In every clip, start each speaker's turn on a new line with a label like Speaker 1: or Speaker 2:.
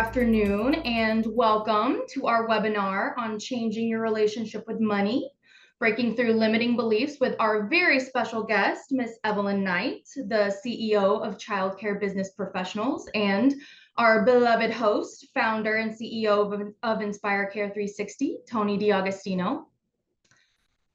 Speaker 1: afternoon, and welcome to our webinar on changing your relationship with money, breaking through limiting beliefs with our very special guest, Miss Evelyn Knight, the CEO of Childcare Business Professionals, and our beloved host, founder and CEO of Inspire Care 360, Tony D'Agostino.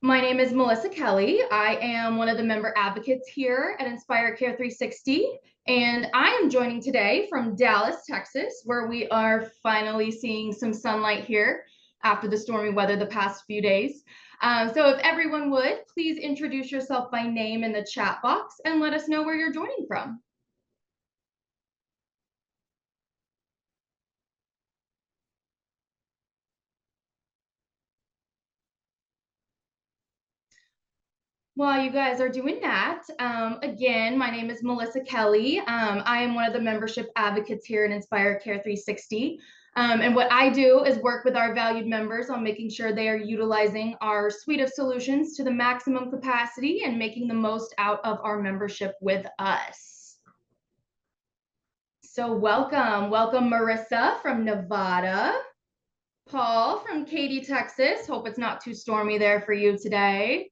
Speaker 1: My name is Melissa Kelly. I am one of the member advocates here at Inspire Care 360, and I am joining today from Dallas, Texas, where we are finally seeing some sunlight here after the stormy weather the past few days. So if everyone would, please introduce yourself by name in the chat box and let us know where you're joining from. While you guys are doing that, again, my name is Melissa Kelly. I am one of the membership advocates here at Inspire Care 360. And what I do is work with our valued members on making sure they are utilizing our suite of solutions to the maximum capacity and making the most out of our membership with us. So welcome Marissa from Nevada, Paul from Katy, Texas. Hope it's not too stormy there for you today.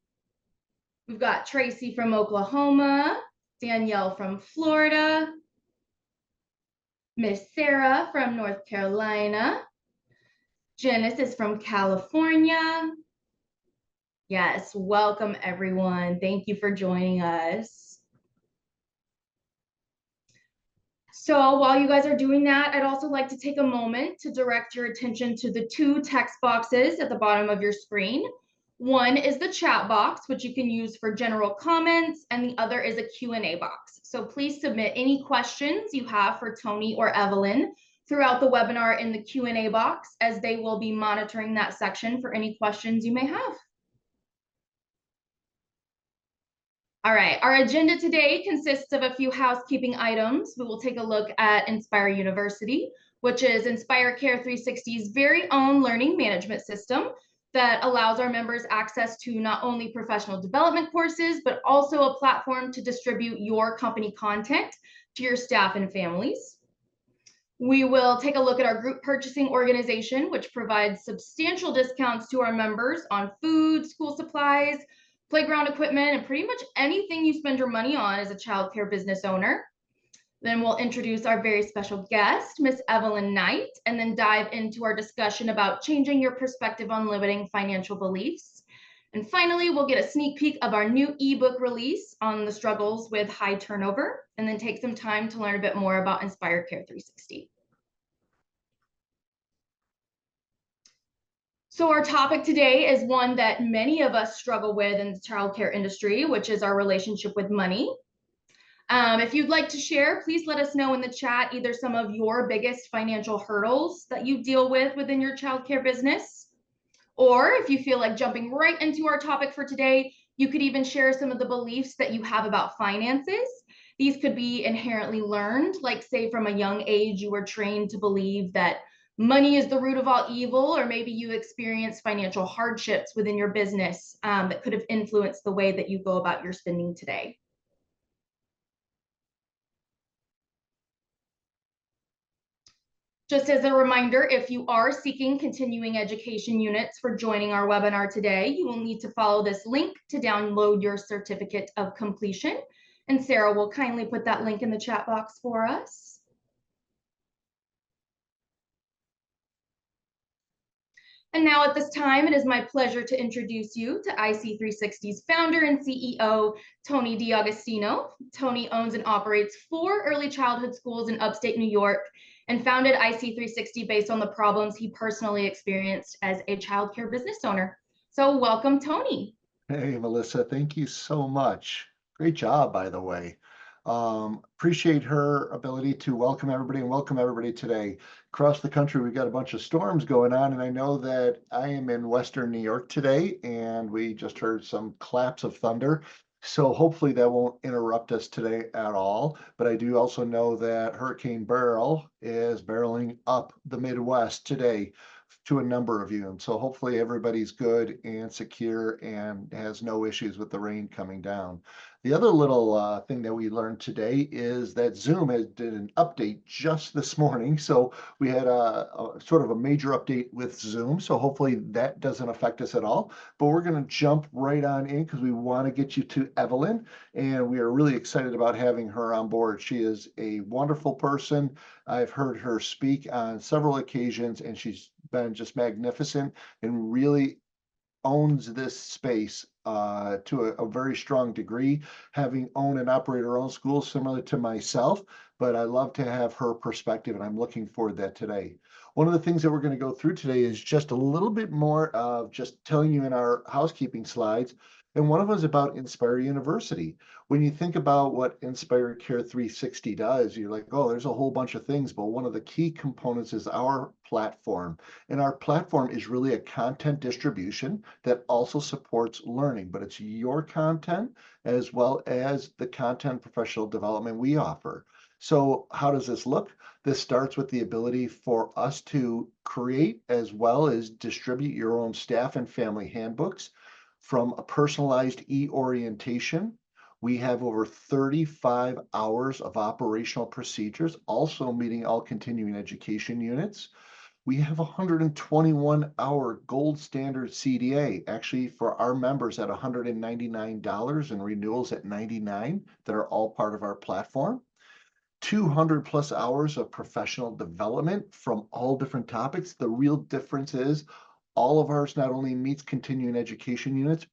Speaker 1: We've got Tracy from Oklahoma, Danielle from Florida, Miss Sarah from North Carolina, Janice is from California. Yes, welcome everyone. Thank you for joining us. So while you guys are doing that, I'd also like to take a moment to direct your attention to the two text boxes at the bottom of your screen. One is the chat box, which you can use for general comments, and the other is a Q&A box. So please submit any questions you have for Tony or Evelyn throughout the webinar in the Q&A box, as they will be monitoring that section for any questions you may have. All right, our agenda today consists of a few housekeeping items. We will take a look at Inspire University, which is Inspire Care 360's very own learning management system that allows our members access to not only professional development courses, but also a platform to distribute your company content to your staff and families. We will take a look at our group purchasing organization, which provides substantial discounts to our members on food, school supplies, playground equipment, and pretty much anything you spend your money on as a childcare business owner. Then we'll introduce our very special guest, Miss Evelyn Knight, and then dive into our discussion about changing your perspective on limiting financial beliefs. And finally, we'll get a sneak peek of our new ebook release on the struggles with high turnover, and then take some time to learn a bit more about Inspire Care 360. So our topic today is one that many of us struggle with in the childcare industry, which is our relationship with money. If you'd like to share, please let us know in the chat either some of your biggest financial hurdles that you deal with within your childcare business, or if you feel like jumping right into our topic for today, you could even share some of the beliefs that you have about finances. These could be inherently learned, like say from a young age you were trained to believe that money is the root of all evil, or maybe you experienced financial hardships within your business that could have influenced the way that you go about your spending today. Just as a reminder, if you are seeking continuing education units for joining our webinar today, you will need to follow this link to download your certificate of completion. And Sarah will kindly put that link in the chat box for us. And now at this time, it is my pleasure to introduce you to IC360's founder and CEO, Tony D'Agostino. Tony owns and operates 4 early childhood schools in upstate New York and founded IC360 based on the problems he personally experienced as a childcare business owner. So welcome, Tony.
Speaker 2: Hey, Melissa, thank you so much. Great job, by the way. Appreciate her ability to welcome everybody and welcome everybody today. Across the country, we've got a bunch of storms going on, and I know that I am in Western New York today, and we just heard some claps of thunder. So hopefully that won't interrupt us today at all. But I do also know that Hurricane Beryl is barreling up the Midwest today. to a number of you. And so hopefully everybody's good and secure and has no issues with the rain coming down. The other little thing that we learned today is that Zoom did an update just this morning. So we had a sort of a major update with Zoom. So hopefully that doesn't affect us at all. But we're going to jump right on in because we want to get you to Evelyn. And we are really excited about having her on board. She is a wonderful person. I've heard her speak on several occasions, and she's been just magnificent and really owns this space to a very strong degree, having owned and operated her own school similar to myself. But I love to have her perspective, and I'm looking forward to that today. One of the things that we're going to go through today is just a little bit more of just telling you in our housekeeping slides. And one of them is about Inspire University. When you think about what Inspire Care 360 does, you're like, oh, there's a whole bunch of things. But one of the key components is our platform. And our platform is really a content distribution that also supports learning, but it's your content as well as the content professional development we offer. So how does this look? This starts with the ability for us to create as well as distribute your own staff and family handbooks from a personalized e-orientation. We have over 35 hours of operational procedures, also meeting all continuing education units. We have a 121-hour gold standard CDA, actually for our members at $199 and renewals at $99 that are all part of our platform. 200 plus hours of professional development from all different topics. The real difference is all of ours not only meets continuing education units,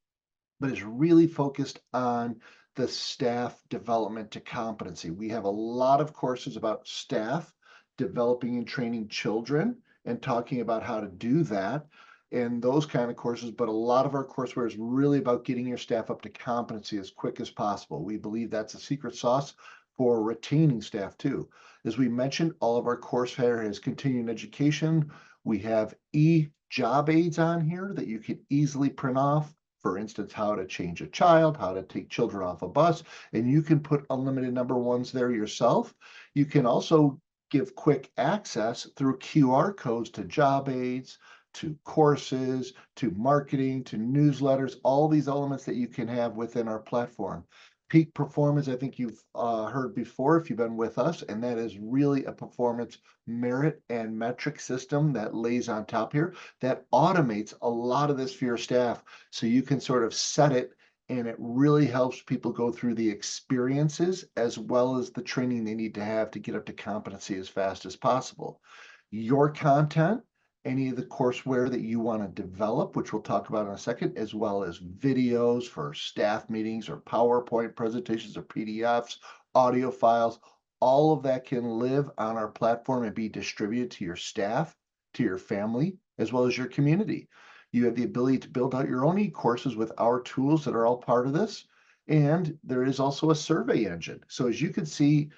Speaker 2: but is really focused on the staff development to competency. We have a lot of courses about staff developing and training children and talking about how to do that and those kind of courses, but a lot of our courseware is really about getting your staff up to competency as quick as possible. We believe that's a secret sauce for retaining staff too. As we mentioned, all of our courseware has continuing education. We have e-job aids on here that you can easily print off. For instance, how to change a child, how to take children off a bus, and you can put unlimited number ones there yourself. You can also give quick access through QR codes to job aids, to courses, to marketing, to newsletters, all these elements that you can have within our platform. Peak performance, I think you've heard before if you've been with us, and that is really a performance merit and metric system that lays on top here that automates a lot of this for your staff. So you can sort of set it and it really helps people go through the experiences as well as the training they need to have to get up to competency as fast as possible. Your content, any of the courseware that you want to develop, which we'll talk about in a second, as well as videos for staff meetings or PowerPoint presentations or PDFs, audio files, all of that can live on our platform and be distributed to your staff, to your family, as well as your community. You have the ability to build out your own e-courses with our tools that are all part of this. And there is also a survey engine. So as you can see,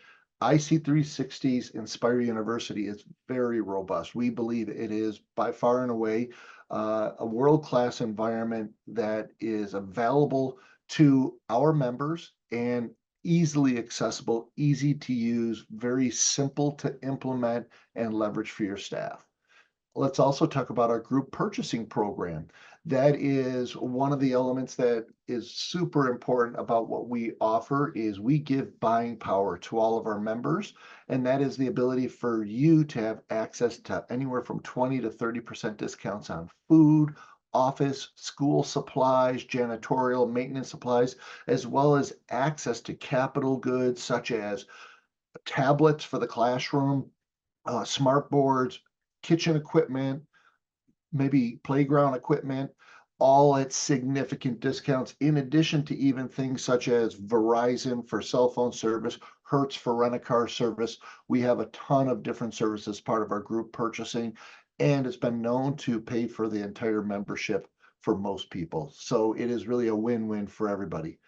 Speaker 2: IC360's Inspire University is very robust. We believe it is by far and away a world-class environment that is available to our members and easily accessible, easy to use, very simple to implement and leverage for your staff. Let's also talk about our group purchasing program. That is one of the elements that is super important about what we offer is we give buying power to all of our members, and that is the ability for you to have access to anywhere from 20 to 30% discounts on food, office, school supplies, janitorial, maintenance supplies, as well as access to capital goods such as tablets for the classroom, smart boards, kitchen equipment, maybe playground equipment, all at significant discounts, in addition to even things such as Verizon for cell phone service, Hertz for rent-a-car service. We have a ton of different services part of our group purchasing, and it's been known to pay for the entire membership for most people. So it is really a win-win for everybody.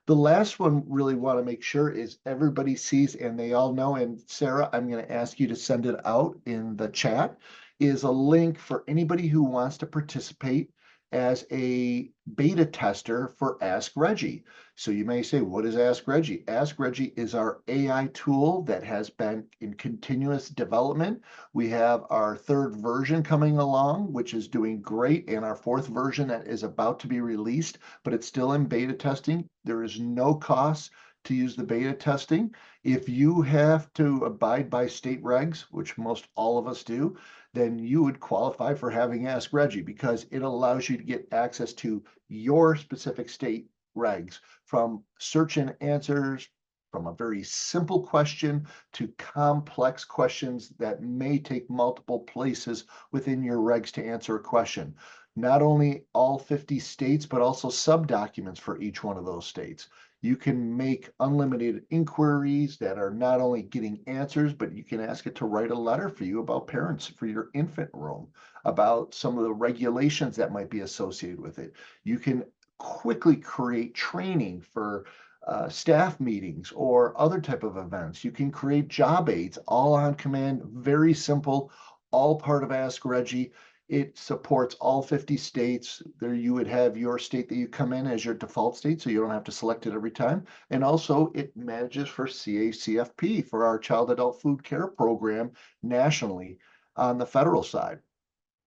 Speaker 2: The last one really want to make sure is everybody sees and they all know, and Sarah, I'm going to ask you to send it out in the chat, is a link for anybody who wants to participate as a beta tester for Ask Reggie. So you may say, what is Ask Reggie? Ask Reggie is our AI tool that has been in continuous development. We have our third version coming along, which is doing great, and our fourth version that is about to be released, but it's still in beta testing. There is no cost to use the beta testing. If you have to abide by state regs, which most all of us do, then you would qualify for having Ask Reggie because it allows you to get access to your specific state regs, from search and answers, from a very simple question to complex questions that may take multiple places within your regs to answer a question. Not only all 50 states, but also sub-documents for each one of those states. You can make unlimited inquiries that are not only getting answers, but you can ask it to write a letter for you about parents for your infant room, about some of the regulations that might be associated with it. You can quickly create training for staff meetings or other type of events. You can create job aids all on command, very simple, all part of Ask Reggie. It supports all 50 states. There you would have your state that you come in as your default state, so you don't have to select it every time. And also it manages for CACFP for our child adult food care program nationally on the federal side.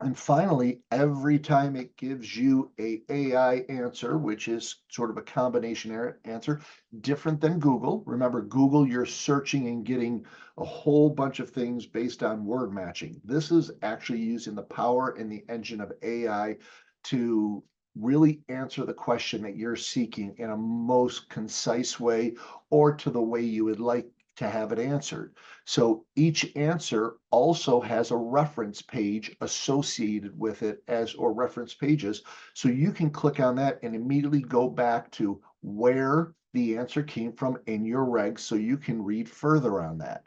Speaker 2: And finally, every time it gives you a AI answer, which is sort of a combination answer, different than Google. Remember, Google, you're searching and getting a whole bunch of things based on word matching. This is actually using the power and the engine of AI to really answer the question that you're seeking in a most concise way or to the way you would like to have it answered. So each answer also has a reference page associated with it as or reference pages. So you can click on that and immediately go back to where the answer came from in your regs so you can read further on that.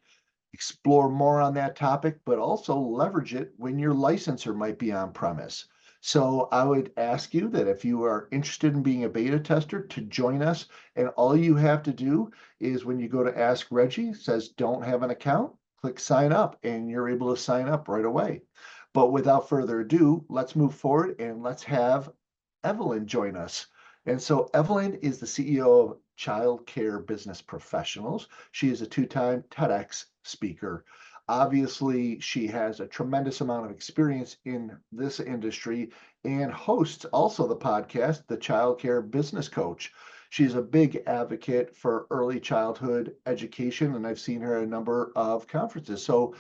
Speaker 2: Explore more on that topic, but also leverage it when your licensor might be on premise. So I would ask you that if you are interested in being a beta tester to join us, and all you have to do is when you go to Ask Reggie, it says don't have an account, click sign up, and you're able to sign up right away. But without further ado, let's move forward and let's have Evelyn join us. And so Evelyn is the CEO of Childcare Business Professionals. She is a two-time TEDx speaker. Obviously, she has a tremendous amount of experience in this industry and hosts also the podcast, The Childcare Business Coach. She's a big advocate for early childhood education, and I've seen her at a number of conferences. So,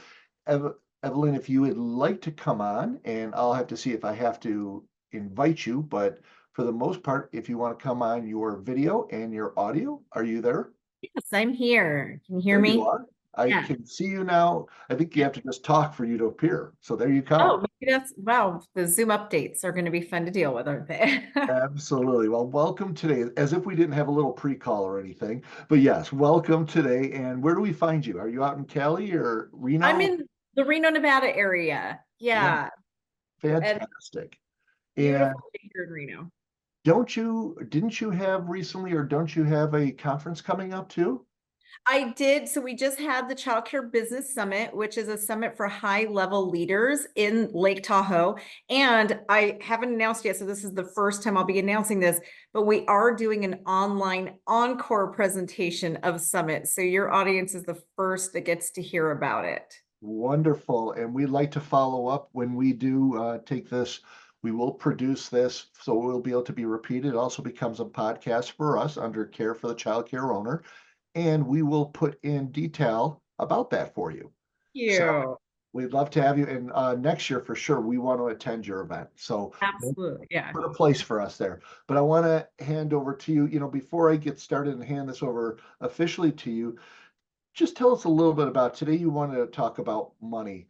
Speaker 2: Evelyn, if you would like to come on, and I'll have to see if I have to invite you, but for the most part, if you want to come on your video and your audio, are you there?
Speaker 3: Yes, I'm here. Can you hear
Speaker 2: There you
Speaker 3: me?
Speaker 2: are. I
Speaker 3: Yeah.
Speaker 2: can see you now. I think you have to just talk for you to appear. So there you
Speaker 3: Oh,
Speaker 2: come.
Speaker 3: maybe that's wow. The Zoom updates are going to be fun to deal with, aren't they?
Speaker 2: Absolutely. Well, welcome today, as if we didn't have a little pre-call or anything. But yes, welcome today. And where do we find you? Are you out in Cali or
Speaker 3: I'm
Speaker 2: Reno?
Speaker 3: in the Reno, Nevada area.
Speaker 2: Yeah,
Speaker 3: Yeah. And
Speaker 2: fantastic. And
Speaker 3: beautiful here in Reno.
Speaker 2: didn't you have recently, or don't you have a conference coming up too?
Speaker 3: I did. So we just had the Child Care Business Summit, which is a summit for high level leaders in Lake Tahoe. And I haven't announced yet. So this is the first time I'll be announcing this, but we are doing an online encore presentation of Summit. So your audience is the first that gets to hear about it.
Speaker 2: Wonderful. And we'd like to follow up when we do take this. We will produce this, so we'll be able to be repeated. It also becomes a podcast for us under Care for the Child Care Owner. And we will put in detail about that for you. So
Speaker 3: You.
Speaker 2: we'd love to have you. And next year, for sure, we want to attend your event. So
Speaker 3: Absolutely. Yeah.
Speaker 2: put a place for us there. But I want to hand over to you, before I get started and hand this over officially to you, just tell us a little bit about today. You wanted to talk about money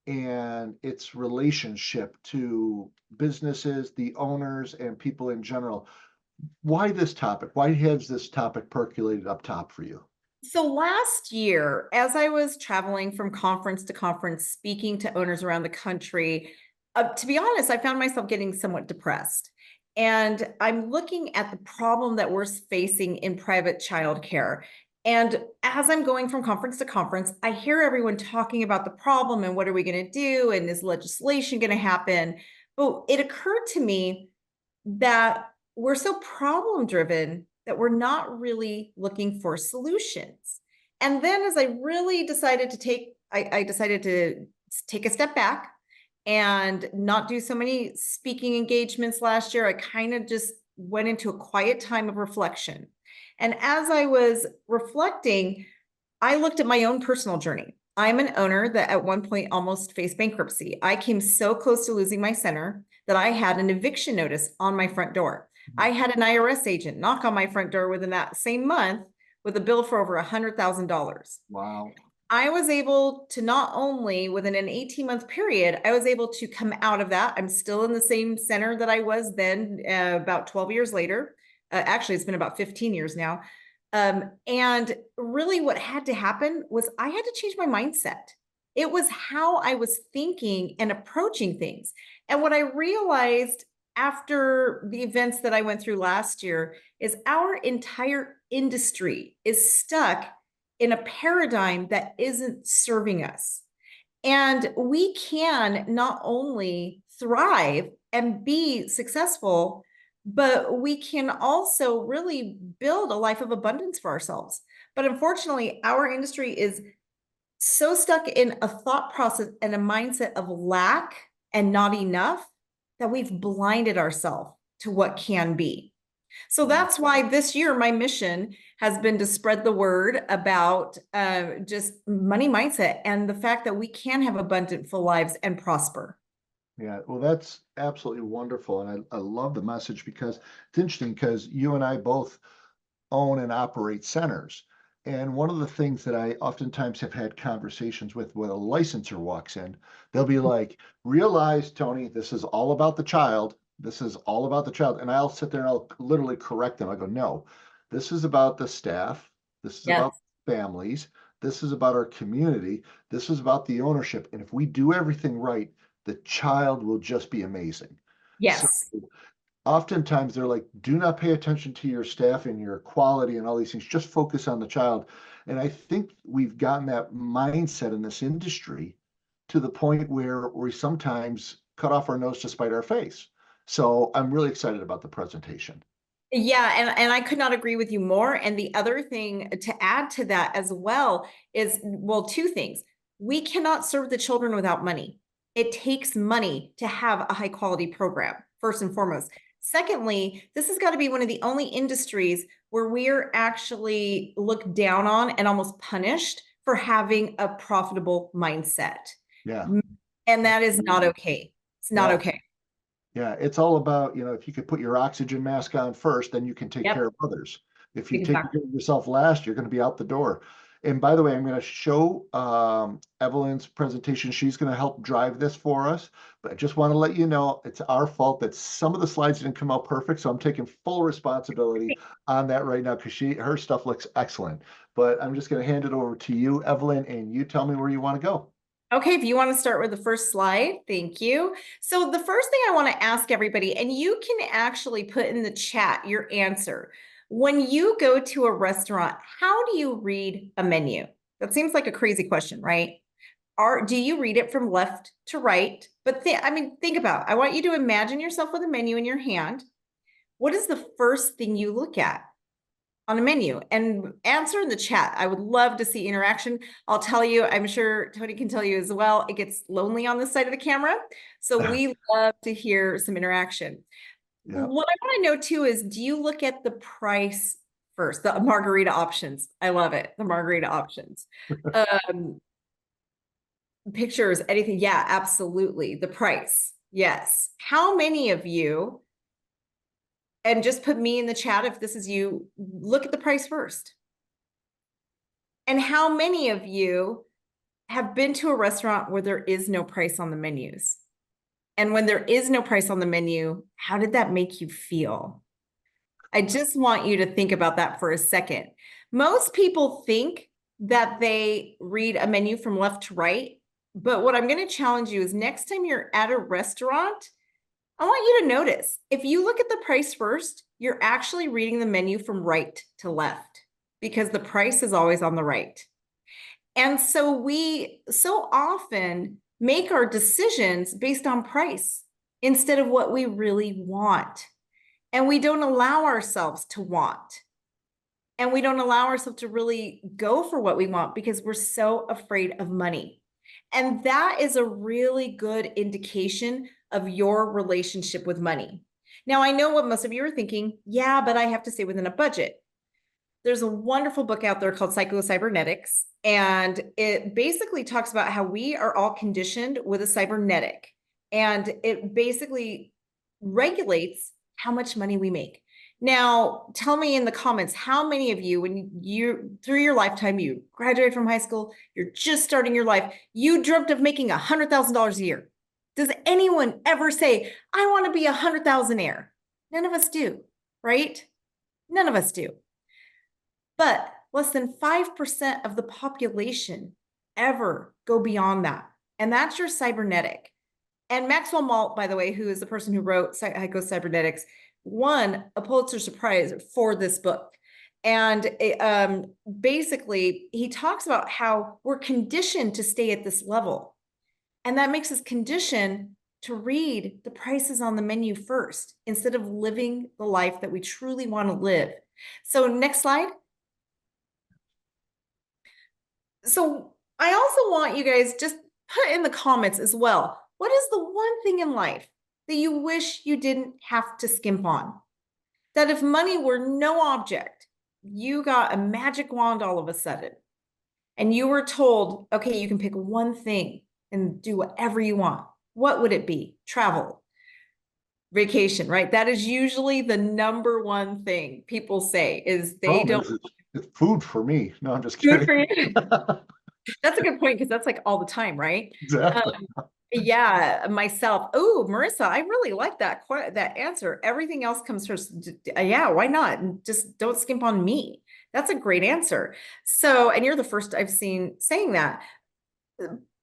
Speaker 2: and its relationship to businesses, the owners, and people in general. Why this topic? Why has this topic percolated up top for you?
Speaker 3: So last year, as I was traveling from conference to conference, speaking to owners around the country, to be honest, I found myself getting somewhat depressed. And I'm looking at the problem that we're facing in private childcare. And as I'm going from conference to conference, I hear everyone talking about the problem and what are we going to do? And is legislation going to happen? But it occurred to me, that we're so problem driven that we're not really looking for solutions. And then as I really decided to I decided to take a step back and not do so many speaking engagements last year. I kind of just went into a quiet time of reflection. And as I was reflecting, I looked at my own personal journey. I'm an owner that at one point almost faced bankruptcy. I came so close to losing my center that I had an eviction notice on my front door. I had an IRS agent knock on my front door within that same month with a bill for over $100,000.
Speaker 2: Wow.
Speaker 3: I was able to not only within an 18-month period, I was able to come out of that. I'm still in the same center that I was then about 12 years later. Actually, it's been about 15 years now. And really what had to happen was I had to change my mindset. It was how I was thinking and approaching things. And what I realized after the events that I went through last year is our entire industry is stuck in a paradigm that isn't serving us. And we can not only thrive and be successful, but we can also really build a life of abundance for ourselves. But unfortunately, our industry is so stuck in a thought process and a mindset of lack and not enough that we've blinded ourselves to what can be. So that's why this year my mission has been to spread the word about just money mindset and the fact that we can have abundant, full lives and prosper.
Speaker 2: Yeah, well, that's absolutely wonderful. And I love the message because it's interesting because you and I both own and operate centers. And one of the things that I oftentimes have had conversations with when a licensor walks in, they'll be like, realize, Tony, this is all about the child. This is all about the child. And I'll sit there and I'll literally correct them. I go, no, this is about the staff. This is about families. This is about our community. This is about the ownership. And if we do everything right, the child will just be amazing.
Speaker 3: Yes.
Speaker 2: So oftentimes they're like, do not pay attention to your staff and your quality and all these things. Just focus on the child. And I think we've gotten that mindset in this industry to the point where we sometimes cut off our nose to spite our face. So I'm really excited about the presentation.
Speaker 3: Yeah, and I could not agree with you more. And the other thing to add to that as well is, well, two things. We cannot serve the children without money. It takes money to have a high quality program, first and foremost. Secondly, this has got to be one of the only industries where we're actually looked down on and almost punished for having a profitable mindset.
Speaker 2: Yeah.
Speaker 3: And that is not okay. It's not okay.
Speaker 2: Yeah, it's all about, if you could put your oxygen mask on first, then you can take care of others. If you take care of yourself last, you're going to be out the door. And by the way, I'm going to show Evelyn's presentation. She's going to help drive this for us. But I just want to let you know it's our fault that some of the slides didn't come out perfect. So I'm taking full responsibility on that right now because her stuff looks excellent. But I'm just going to hand it over to you, Evelyn, and you tell me where you want to go.
Speaker 3: Okay, if you want to start with the first slide, thank you. So the first thing I want to ask everybody, and you can actually put in the chat your answer. When you go to a restaurant, how do you read a menu? That seems like a crazy question, right? Do you read it from left to right? But think about it. I want you to imagine yourself with a menu in your hand. What is the first thing you look at on a menu? And answer in the chat. I would love to see interaction. I'll tell you, I'm sure Tony can tell you as well, it gets lonely on this side of the camera. So we love to hear some interaction. Yep. What I want to know too is, do you look at the price first? The margarita options. I love it. The margarita options. Pictures, anything. Yeah, absolutely. The price. Yes. How many of you, and just put me in the chat if this is you, look at the price first? And how many of you have been to a restaurant where there is no price on the menus? And when there is no price on the menu, how did that make you feel? I just want you to think about that for a second. Most people think that they read a menu from left to right, but what I'm going to challenge you is next time you're at a restaurant, I want you to notice, if you look at the price first, you're actually reading the menu from right to left because the price is always on the right. And so we so often make our decisions based on price instead of what we really want. And we don't allow ourselves to want. And we don't allow ourselves to really go for what we want because we're so afraid of money. And that is a really good indication of your relationship with money. Now, I know what most of you are thinking. Yeah, but I have to stay within a budget. There's a wonderful book out there called Psycho-Cybernetics, and it basically talks about how we are all conditioned with a cybernetic, and it basically regulates how much money we make. Now, tell me in the comments, how many of you, when you through your lifetime, you graduated from high school, you're just starting your life, you dreamt of making $100,000 a year? Does anyone ever say, I want to be a $100,000-aire? None of us do, right? None of us do. But less than 5% of the population ever go beyond that. And that's your cybernetic. And Maxwell Malt, by the way, who is the person who wrote Psycho-Cybernetics, won a Pulitzer Prize for this book. And basically, he talks about how we're conditioned to stay at this level. And that makes us conditioned to read the prices on the menu first, instead of living the life that we truly want to live. So next slide. So I also want you guys just put in the comments as well. What is the one thing in life that you wish you didn't have to skimp on? That if money were no object, you got a magic wand all of a sudden, and you were told, okay, you can pick one thing and do whatever you want. What would it be? Travel, vacation, right? That is usually the number one thing people say is they don't.
Speaker 2: It's food for me. No, I'm just
Speaker 3: Food
Speaker 2: kidding.
Speaker 3: for you. That's a good point, because that's like all the time, right?
Speaker 2: Exactly.
Speaker 3: Yeah, myself. Oh, Marissa, I really like that answer. Everything else comes first. Yeah, why not? And just don't skimp on me. That's a great answer. So, and you're the first I've seen saying that.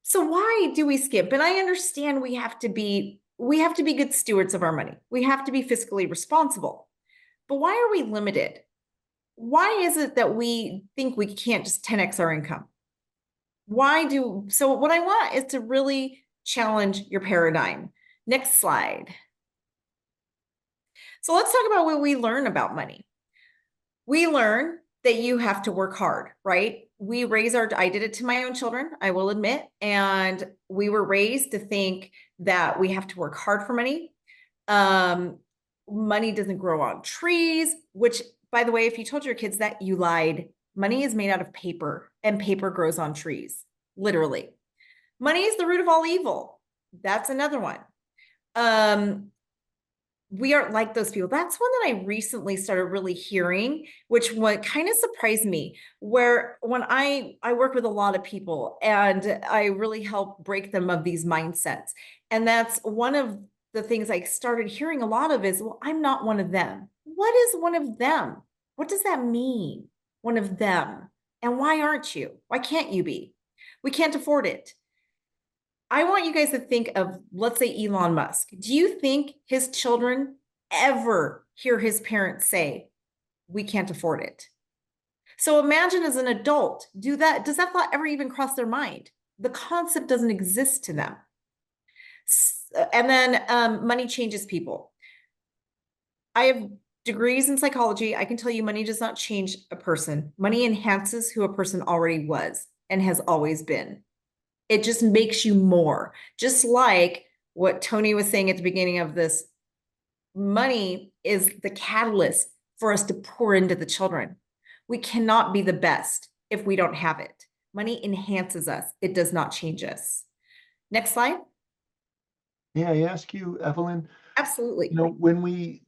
Speaker 3: So why do we skimp? And I understand we have to be good stewards of our money. We have to be fiscally responsible. But why are we limited? Why is it that we think we can't just 10x our income? So what I want is to really challenge your paradigm. Next slide. So let's talk about what we learn about money. We learn that you have to work hard, right? I did it to my own children, I will admit, and we were raised to think that we have to work hard for money. Money doesn't grow on trees, which, by the way, if you told your kids that, you lied. Money is made out of paper, and paper grows on trees, literally. Money is the root of all evil. That's another one. We aren't like those people. That's one that I recently started really hearing, which one kind of surprised me, where when I work with a lot of people and I really help break them of these mindsets. And that's one of the things I started hearing a lot of is, well, I'm not one of them. What is one of them? What does that mean? One of them. And why aren't you? Why can't you be? We can't afford it. I want you guys to think of, let's say, Elon Musk. Do you think his children ever hear his parents say, we can't afford it? So imagine as an adult, does that thought ever even cross their mind? The concept doesn't exist to them. And then money changes people. I have degrees in psychology. I can tell you money does not change a person. Money enhances who a person already was and has always been. It just makes you more. Just like what Tony was saying at the beginning of this, money is the catalyst for us to pour into the children. We cannot be the best if we don't have it. Money enhances us. It does not change us. Next slide.
Speaker 2: May I ask you, Evelyn?
Speaker 3: Absolutely.
Speaker 2: You know, when we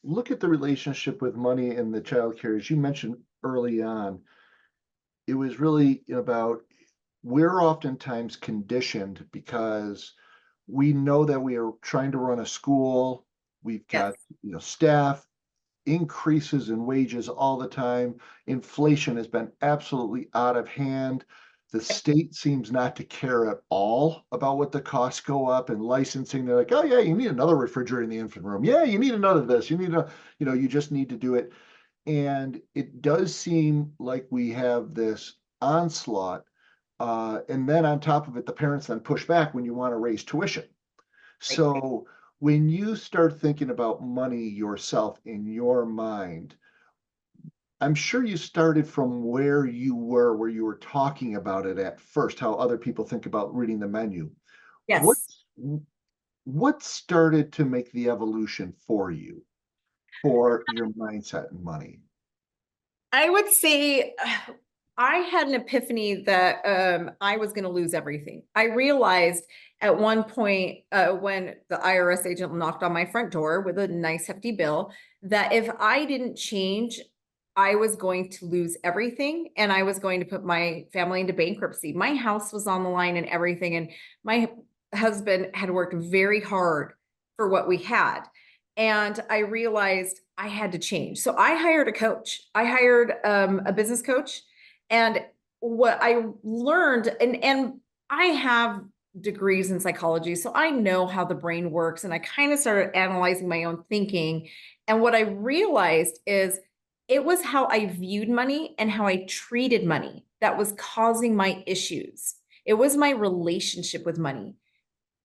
Speaker 2: look at the relationship with money and the childcare, as you mentioned early on, it was really about, we're oftentimes conditioned because we know that we are trying to run a school. We've got, staff increases in wages all the time. Inflation has been absolutely out of hand. The state seems not to care at all about what the costs go up, and licensing. They're like, oh yeah, you need another refrigerator in the infant room. Yeah, you need another this. You need you just need to do it. And it does seem like we have this onslaught. And then on top of it, the parents then push back when you want to raise tuition. So When you start thinking about money yourself in your mind, I'm sure you started from where you were talking about it at first, how other people think about reading the menu. What
Speaker 3: Yes.
Speaker 2: what started to make the evolution for you for your mindset and money?
Speaker 3: I would say I had an epiphany that I was going to lose everything. I realized at one point when the IRS agent knocked on my front door with a nice hefty bill that if I didn't change, I was going to lose everything and I was going to put my family into bankruptcy. My house was on the line and everything. And my husband had worked very hard for what we had. And I realized I had to change. So I hired a coach. I hired a business coach. And what I learned, and I have degrees in psychology, so I know how the brain works. And I kind of started analyzing my own thinking. And what I realized is it was how I viewed money and how I treated money that was causing my issues. It was my relationship with money.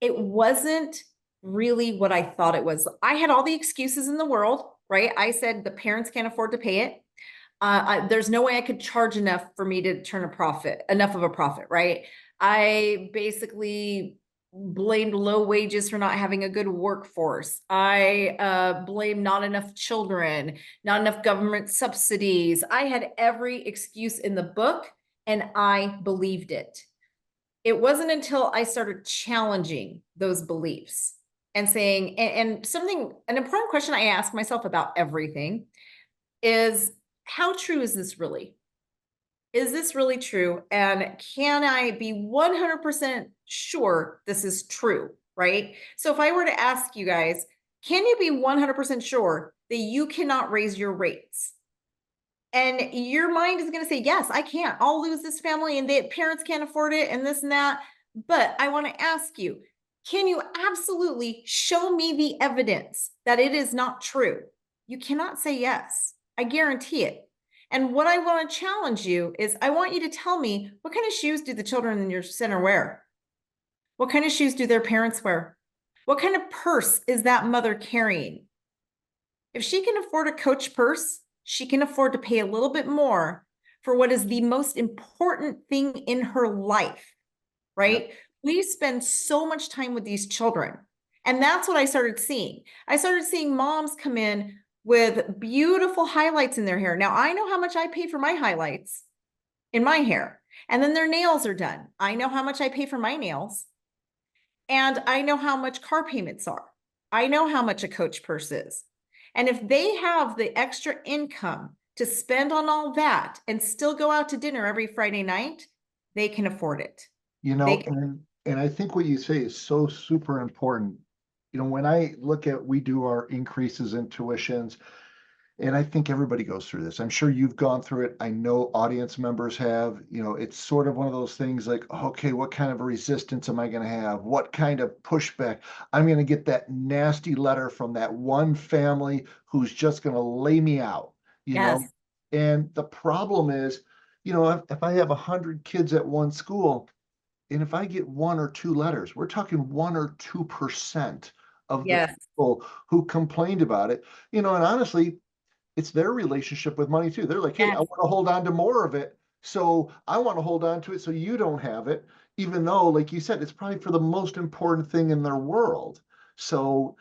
Speaker 3: It wasn't really what I thought it was. I had all the excuses in the world, right? I said the parents can't afford to pay it. There's no way I could charge enough for me to turn a profit, enough of a profit, right? I basically blamed low wages for not having a good workforce. I blamed not enough children, not enough government subsidies. I had every excuse in the book and I believed it. It wasn't until I started challenging those beliefs and saying, and something, an important question I ask myself about everything is, how true is this really? Is this really true? And can I be 100% sure this is true? Right? So if I were to ask you guys, can you be 100% sure that you cannot raise your rates? And your mind is going to say, yes, I can't. I'll lose this family and the parents can't afford it and this and that. But I want to ask you, can you absolutely show me the evidence that it is not true? You cannot say yes. I guarantee it. And what I want to challenge you is I want you to tell me, what kind of shoes do the children in your center wear? What kind of shoes do their parents wear? What kind of purse is that mother carrying? If she can afford a Coach purse, she can afford to pay a little bit more for what is the most important thing in her life, right?
Speaker 2: Yep.
Speaker 3: We spend so much time with these children. And that's what I started seeing. I started seeing moms come in with beautiful highlights in their hair. Now, I know how much I paid for my highlights in my hair. And then their nails are done. I know how much I pay for my nails. And I know how much car payments are. I know how much a Coach purse is. And if they have the extra income to spend on all that and still go out to dinner every Friday night, they can afford it.
Speaker 2: You
Speaker 3: They
Speaker 2: know,
Speaker 3: can.
Speaker 2: and I think what you say is so super important. You know, when I look at, we do our increases in tuitions, and I think everybody goes through this. I'm sure you've gone through it. I know audience members have. You know, it's sort of one of those things like, okay, what kind of a resistance am I going to have? What kind of pushback? I'm going to get that nasty letter from that one family who's just going to lay me out, you know?
Speaker 3: Yes.
Speaker 2: And the problem is, you know, if I have 100 kids at one school, and if I get one or two letters, we're talking 1 or 2% of the
Speaker 3: Yes.
Speaker 2: people who complained about it, you know, and honestly, it's their relationship with money too. They're like, hey, I
Speaker 3: Yes.
Speaker 2: want to hold on to more of it. So I want to hold on to it so you don't have it, even though, like you said, it's probably for the most important thing in their world. So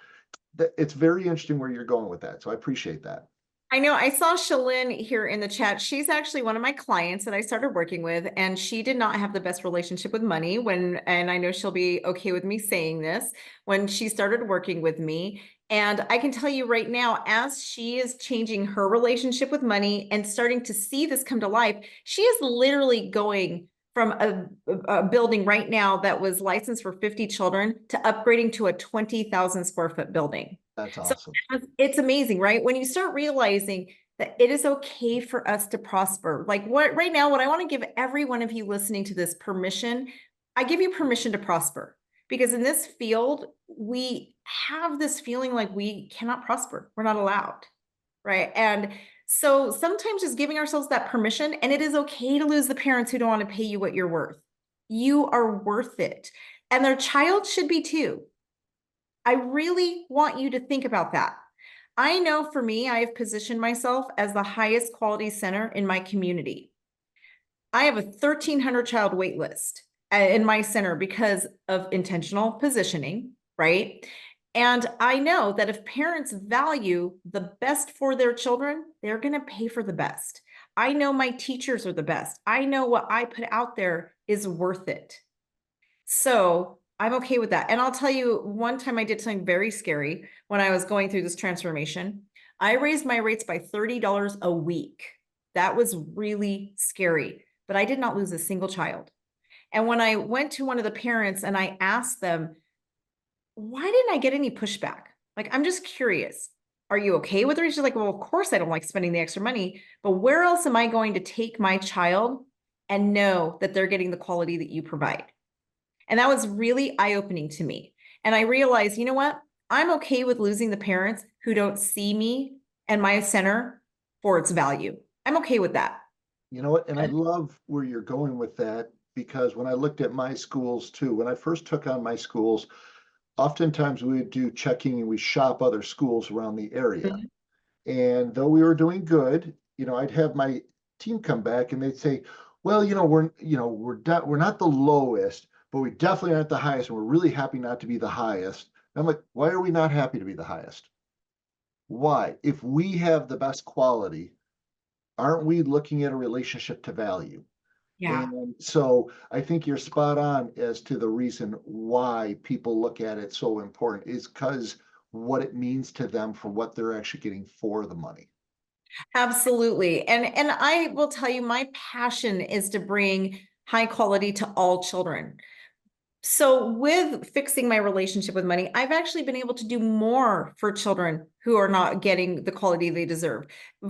Speaker 2: it's very interesting where you're going with that. So I appreciate that.
Speaker 3: I know I saw Shalyn here in the chat. She's actually one of my clients that I started working with, and she did not have the best relationship with money and I know she'll be okay with me saying this, when she started working with me. And I can tell you right now, as she is changing her relationship with money and starting to see this come to life, she is literally going from a building right now that was licensed for 50 children to upgrading to a 20,000 square foot building.
Speaker 2: That's
Speaker 3: So
Speaker 2: awesome.
Speaker 3: it's amazing, right? When you start realizing that it is okay for us to prosper. Like what right now, what I want to give every one of you listening to this permission, I give you permission to prosper, because in this field, we have this feeling like we cannot prosper. We're not allowed, right? And so sometimes just giving ourselves that permission, and it is okay to lose the parents who don't want to pay you what you're worth. You are worth it. And their child should be too. I really want you to think about that. I know for me, I have positioned myself as the highest quality center in my community. I have a 1,300 child wait list in my center because of intentional positioning, right? And I know that if parents value the best for their children, they're going to pay for the best. I know my teachers are the best. I know what I put out there is worth it. So I'm okay with that. And I'll tell you, one time I did something very scary when I was going through this transformation. I raised my rates by $30 a week. That was really scary, but I did not lose a single child. And when I went to one of the parents and I asked them, why didn't I get any pushback? Like, I'm just curious. Are you okay with it? She's like, well, of course I don't like spending the extra money, but where else am I going to take my child and know that they're getting the quality that you provide? And that was really eye-opening to me. And I realized, you know what? I'm okay with losing the parents who don't see me and my center for its value. I'm okay with that.
Speaker 2: You know what? And I love where you're going with that, because when I looked at my schools too, when I first took on my schools, oftentimes we would do checking and we shop other schools around the area.
Speaker 3: Mhm.
Speaker 2: And though we were doing good, I'd have my team come back and they'd say, well, we're not the lowest, but we definitely aren't the highest. And we're really happy not to be the highest. And I'm like, why are we not happy to be the highest? Why? If we have the best quality, aren't we looking at a relationship to value?
Speaker 3: Yeah.
Speaker 2: And so I think you're spot on as to the reason why people look at it so important is because what it means to them for what they're actually getting for the money.
Speaker 3: Absolutely. And I will tell you, my passion is to bring high quality to all children. So with fixing my relationship with money, I've actually been able to do more for children who are not getting the quality they deserve.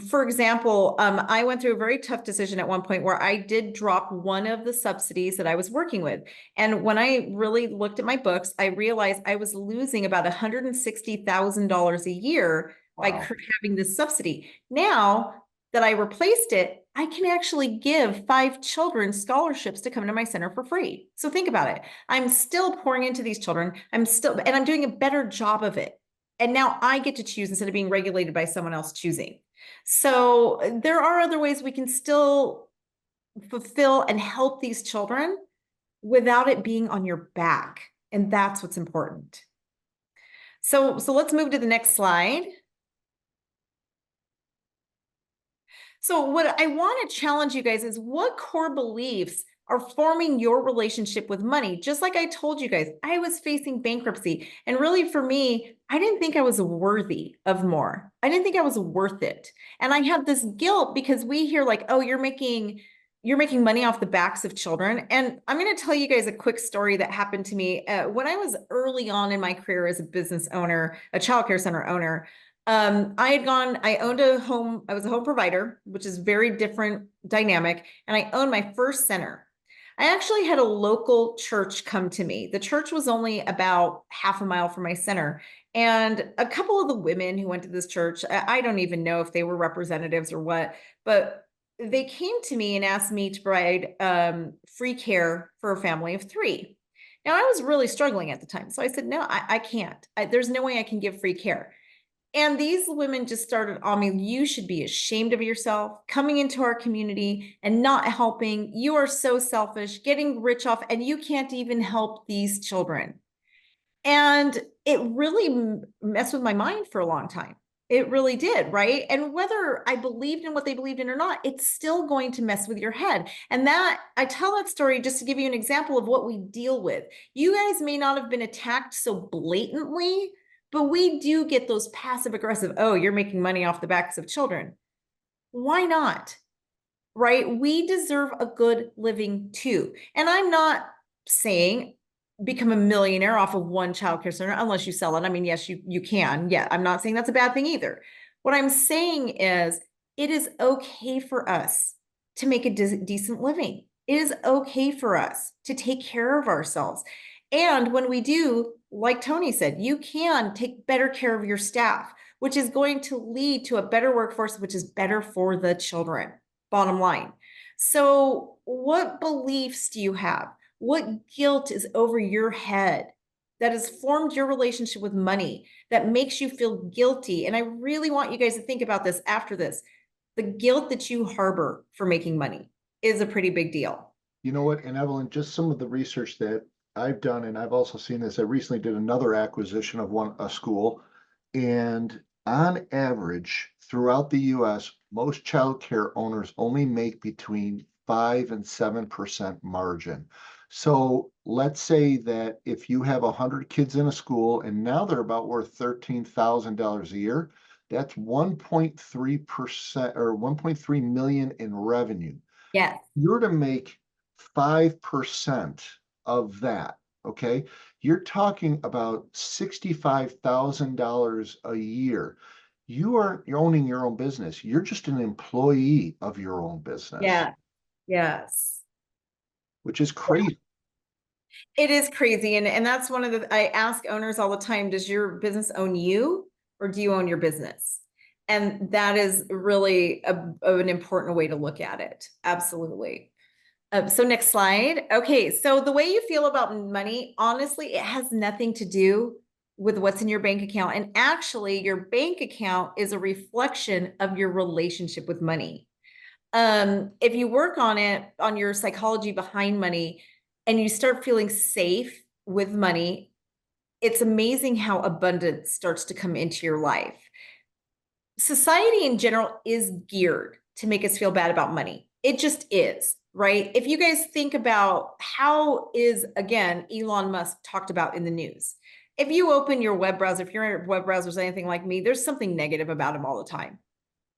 Speaker 3: For example, I went through a very tough decision at one point where I did drop one of the subsidies that I was working with. And when I really looked at my books, I realized I was losing about $160,000 a year by
Speaker 2: Wow.
Speaker 3: having this subsidy. Now that I replaced it, I can actually give 5 children scholarships to come to my center for free. So think about it. I'm still pouring into these children. And I'm doing a better job of it. And now I get to choose instead of being regulated by someone else choosing. So there are other ways we can still fulfill and help these children without it being on your back. And that's what's important. So let's move to the next slide. So what I want to challenge you guys is, what core beliefs are forming your relationship with money? Just like I told you guys, I was facing bankruptcy. And really for me, I didn't think I was worthy of more. I didn't think I was worth it. And I had this guilt because we hear like, oh, you're making money off the backs of children. And I'm going to tell you guys a quick story that happened to me when I was early on in my career as a business owner, a childcare center owner. I owned a home, I was a home provider, which is very different dynamic. And I owned my first center. I actually had a local church come to me. The church was only about half a mile from my center. And a couple of the women who went to this church, I don't even know if they were representatives or what, but they came to me and asked me to provide free care for a family of 3. Now, I was really struggling at the time. So I said, no, I can't. There's no way I can give free care. And these women just started on me. You should be ashamed of yourself coming into our community and not helping. You are so selfish, getting rich off, and you can't even help these children. And it really messed with my mind for a long time. It really did, right? And whether I believed in what they believed in or not, it's still going to mess with your head. And that, I tell that story just to give you an example of what we deal with. You guys may not have been attacked so blatantly, but we do get those passive aggressive, oh, you're making money off the backs of children. Why not? Right? We deserve a good living too. And I'm not saying become a millionaire off of one childcare center unless you sell it. I mean, yes, you can. Yeah, I'm not saying that's a bad thing either. What I'm saying is it is okay for us to make a decent living. It is okay for us to take care of ourselves. And when we do, like Tony said, you can take better care of your staff, which is going to lead to a better workforce, which is better for the children, bottom line. So what beliefs do you have? What guilt is over your head that has formed your relationship with money, that makes you feel guilty. And I really want you guys to think about this after this. The guilt that you harbor for making money is a pretty big deal.
Speaker 2: You know what? And Evelyn, just some of the research that I've done, and I've also seen this. I recently did another acquisition of a school, and on average, throughout the US, most childcare owners only make between 5 and 7% margin. So let's say that if you have 100 kids in a school and now they're about worth $13,000 a year, that's 1.3% or 1.3 million in revenue.
Speaker 3: Yes.
Speaker 2: You're to make 5% of that, okay? You're talking about $65,000 a year. You're owning your own business. You're just an employee of your own business.
Speaker 3: Yeah. Yes.
Speaker 2: Which is crazy.
Speaker 3: It is crazy. And that's one of I ask owners all the time, does your business own you or do you own your business? And that is really an important way to look at it. Absolutely. So next slide. Okay. So the way you feel about money, honestly, it has nothing to do with what's in your bank account. And actually your bank account is a reflection of your relationship with money. If you work on it, on your psychology behind money, and you start feeling safe with money, it's amazing how abundance starts to come into your life. Society in general is geared to make us feel bad about money. It just is, right? If you guys think about how is, again, Elon Musk talked about in the news. If you open your web browser, if your web browser is anything like me, there's something negative about him all the time.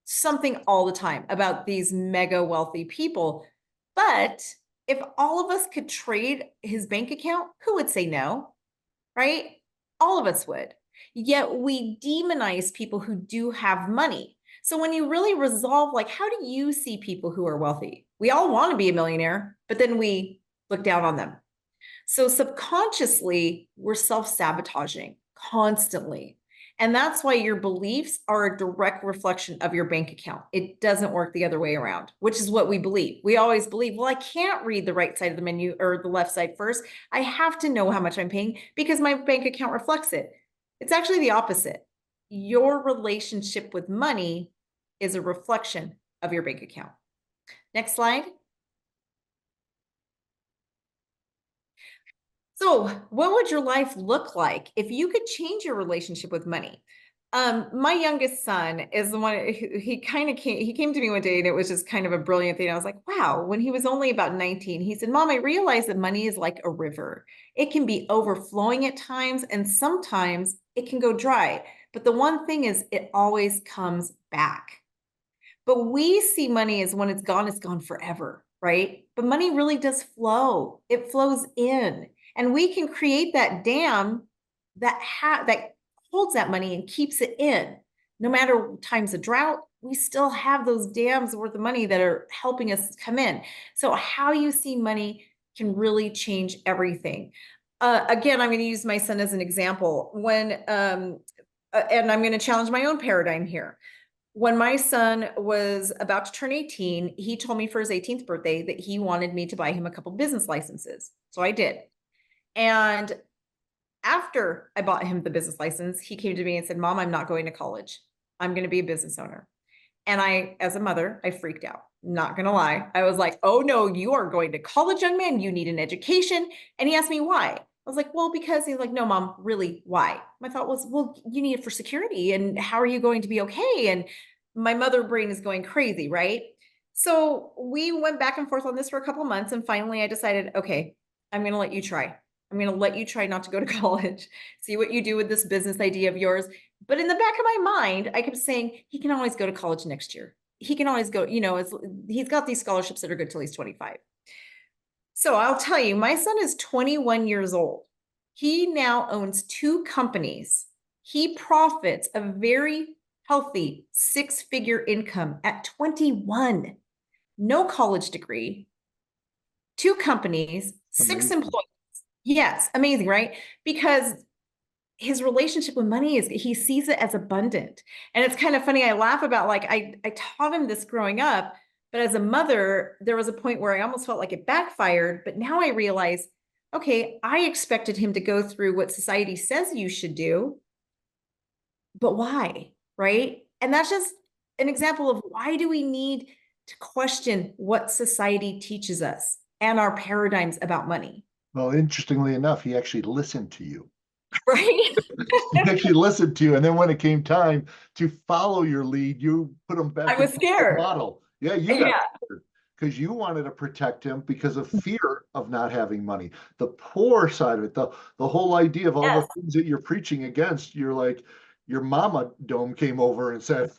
Speaker 3: Something all the time about these mega wealthy people. But if all of us could trade his bank account, who would say no, right? All of us would. Yet we demonize people who do have money. So when you really resolve, like, how do you see people who are wealthy? We all want to be a millionaire, but then we look down on them. So subconsciously, we're self-sabotaging constantly. And that's why your beliefs are a direct reflection of your bank account. It doesn't work the other way around, which is what we believe. We always believe, well, I can't read the right side of the menu or the left side first. I have to know how much I'm paying because my bank account reflects it. It's actually the opposite. Your relationship with money is a reflection of your bank account. Next slide. So what would your life look like if you could change your relationship with money? My youngest son is the one, he came to me one day and it was just kind of a brilliant thing. I was like, wow, when he was only about 19, he said, Mom, I realized that money is like a river. It can be overflowing at times and sometimes it can go dry. But the one thing is it always comes back. But we see money as when it's gone forever, right? But money really does flow. It flows in. And we can create that dam that holds that money and keeps it in. No matter times of drought, we still have those dams worth of money that are helping us come in. So how you see money can really change everything. Again, I'm going to use my son as an example. And I'm going to challenge my own paradigm here. When my son was about to turn 18, he told me for his 18th birthday that he wanted me to buy him a couple business licenses. So I did. And after I bought him the business license, he came to me and said, Mom, I'm not going to college. I'm going to be a business owner. And I, as a mother, I freaked out. Not going to lie. I was like, oh no, you are going to college, young man. You need an education. And he asked me why. I was like, well, because he's like, no, Mom, really, why? My thought was, well, you need it for security. And how are you going to be okay? And my mother brain is going crazy, right? So we went back and forth on this for a couple of months. And finally I decided, okay, I'm going to let you try. I'm going to let you try not to go to college, see what you do with this business idea of yours. But in the back of my mind, I kept saying, he can always go to college next year. He can always go, he's got these scholarships that are good till he's 25. So I'll tell you, my son is 21 years old. He now owns 2 companies. He profits a very healthy 6-figure income at 21, no college degree, 2 companies, 6 employees. Yes, amazing, right? Because his relationship with money is, he sees it as abundant. And it's kind of funny. I laugh about, like, I taught him this growing up, but as a mother, there was a point where I almost felt like it backfired. But now I realize okay, I expected him to go through what society says you should do, but why? Right? And that's just an example of why do we need to question what society teaches us and our paradigms about money?
Speaker 2: Well, interestingly enough, he actually listened to you.
Speaker 3: Right?
Speaker 2: He actually listened to you. And then when it came time to follow your lead, you put him
Speaker 3: I
Speaker 2: back
Speaker 3: was
Speaker 2: into the
Speaker 3: scared.
Speaker 2: model. Yeah, you got
Speaker 3: Yeah.
Speaker 2: scared because you wanted to protect him because of fear of not having money. The poor side of it, the whole idea of all
Speaker 3: Yes.
Speaker 2: the things that you're preaching against, you're like, your mama dome came over and said,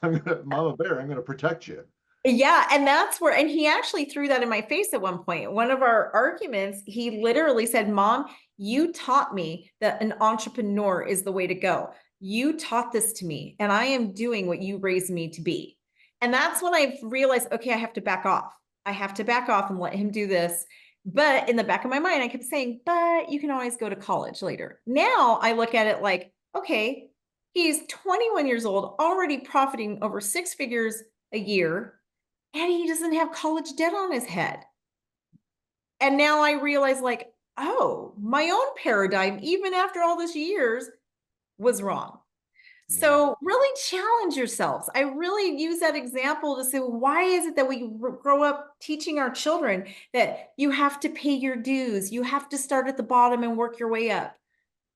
Speaker 2: Mama Bear, I'm gonna protect you.
Speaker 3: Yeah, and that's where, and he actually threw that in my face at one point. One of our arguments, he literally said, Mom, you taught me that an entrepreneur is the way to go. You taught this to me, and I am doing what you raised me to be. And that's when I realized, okay, I have to back off. I have to back off and let him do this. But in the back of my mind, I kept saying, but you can always go to college later. Now I look at it like, okay, he's 21 years old, already profiting over 6 figures a year, and he doesn't have college debt on his head. And now I realize, like, oh, my own paradigm, even after all these years, was wrong.
Speaker 2: Yeah.
Speaker 3: So really challenge yourselves. I really use that example to say, why is it that we grow up teaching our children that you have to pay your dues, you have to start at the bottom and work your way up?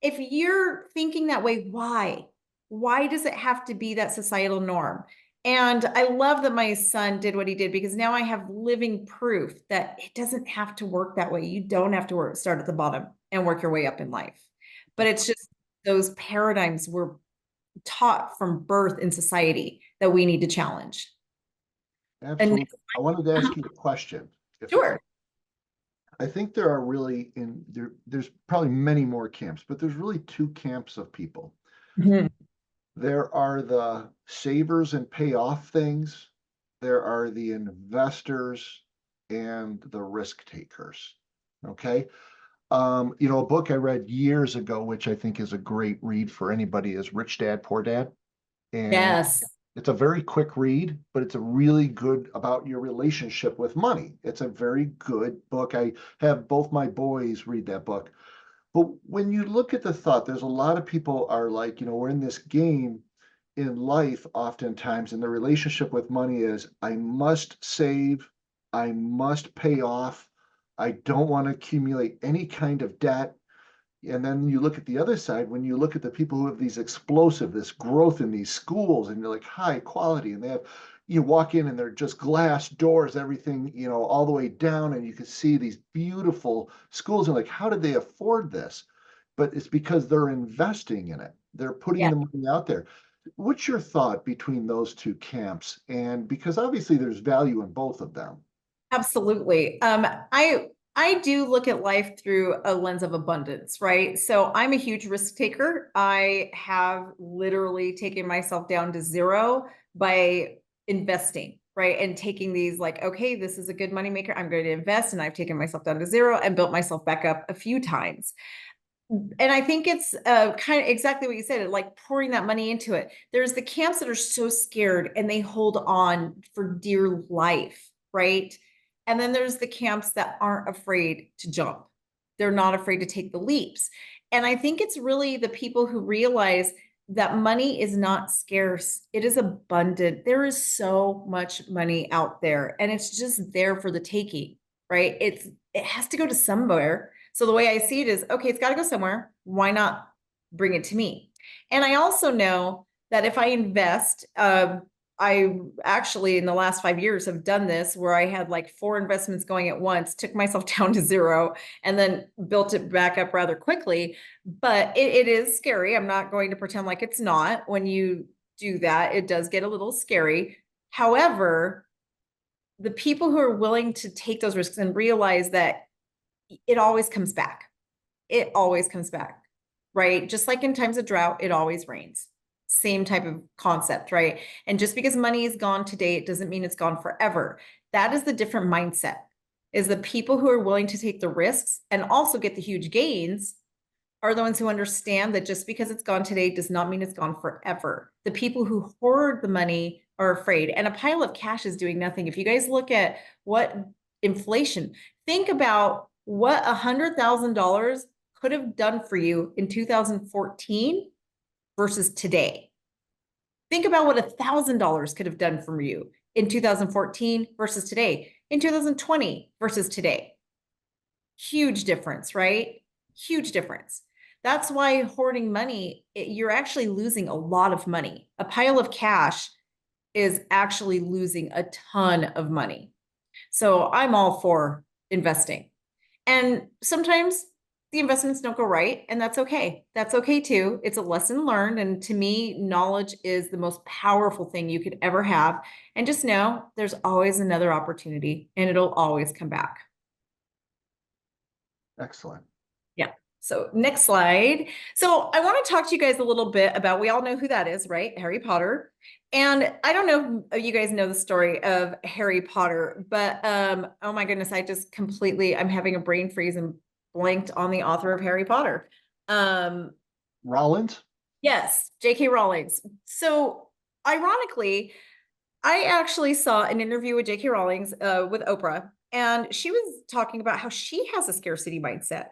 Speaker 3: If you're thinking that way, why? Why does it have to be that societal norm? And I love that my son did what he did, because now I have living proof that it doesn't have to work that way. You don't have to start at the bottom and work your way up in life. But it's just those paradigms were taught from birth in society that we need to challenge. And
Speaker 2: Absolutely. I wanted to ask you a question.
Speaker 3: sure.
Speaker 2: I think there are really there's probably many more camps, but there's really two camps of people.
Speaker 3: Mhm.
Speaker 2: There are the savers and pay off things. There are the investors and the risk takers. Okay. A book I read years ago, which I think is a great read for anybody, is Rich Dad, Poor Dad. And
Speaker 3: Yes.
Speaker 2: it's a very quick read, but it's a really good about your relationship with money. It's a very good book. I have both my boys read that book. But when you look at the thought, there's a lot of people are like, we're in this game in life oftentimes, and the relationship with money is I must save, I must pay off, I don't want to accumulate any kind of debt. And then you look at the other side, when you look at the people who have this growth in these schools, and you're like high quality, and you walk in and they're just glass doors, everything, all the way down, and you can see these beautiful schools. And like, how did they afford this? But it's because they're investing in it. They're putting
Speaker 3: Yeah.
Speaker 2: the money out there. What's your thought between those two camps? And because obviously there's value in both of them.
Speaker 3: Absolutely. I do look at life through a lens of abundance, right? So I'm a huge risk taker. I have literally taken myself down to zero by investing, right? And taking these like, okay, this is a good money maker. I'm going to invest. And I've taken myself down to zero and built myself back up a few times. And I think it's kind of exactly what you said, like pouring that money into it. There's the camps that are so scared and they hold on for dear life, right? And then there's the camps that aren't afraid to jump. They're not afraid to take the leaps. And I think it's really the people who realize that money is not scarce. It is abundant. There is so much money out there and it's just there for the taking, right? It has to go to somewhere. So the way I see it is, okay, it's got to go somewhere. Why not bring it to me? And I also know that if I invest, I actually in the last 5 years have done this where I had like 4 investments going at once, took myself down to zero, and then built it back up rather quickly. But it is scary. I'm not going to pretend like it's not. When you do that, it does get a little scary. However, the people who are willing to take those risks and realize that it always comes back. It always comes back, right? Just like in times of drought, it always rains. Same type of concept, right? And just because money is gone today, it doesn't mean it's gone forever. That is the different mindset, is the people who are willing to take the risks and also get the huge gains are the ones who understand that just because it's gone today does not mean it's gone forever. The people who hoard the money are afraid, and a pile of cash is doing nothing. If you guys look at what inflation, think about what $100,000 could have done for you in 2014 versus today. Think about what $1,000 could have done for you in 2014 versus today, in 2020 versus today. Huge difference, right? Huge difference. That's why hoarding money, you're actually losing a lot of money. A pile of cash is actually losing a ton of money. So I'm all for investing. And sometimes the investments don't go right, and that's okay. That's okay too. It's a lesson learned. And to me, knowledge is the most powerful thing you could ever have. And just know there's always another opportunity and it'll always come back.
Speaker 2: Excellent.
Speaker 3: Yeah. So next slide. So I want to talk to you guys a little bit about, we all know who that is, right? Harry Potter. And I don't know if you guys know the story of Harry Potter, but oh my goodness, I'm having a brain freeze and blanked on the author of Harry Potter.
Speaker 2: Rollins?
Speaker 3: Yes, J.K. Rowling's. So ironically, I actually saw an interview with J.K. Rowling's with Oprah, and she was talking about how she has a scarcity mindset.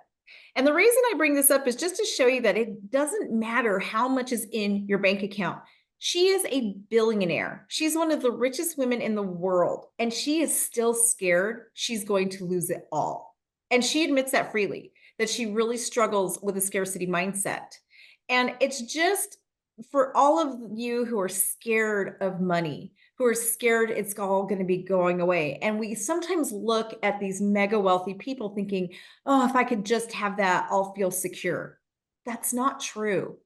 Speaker 3: And the reason I bring this up is just to show you that it doesn't matter how much is in your bank account. She is a billionaire. She's one of the richest women in the world, and she is still scared she's going to lose it all. And she admits that freely, that she really struggles with a scarcity mindset. And it's just for all of you who are scared of money, who are scared it's all going to be going away. And we sometimes look at these mega wealthy people thinking, oh, if I could just have that, I'll feel secure. That's not true.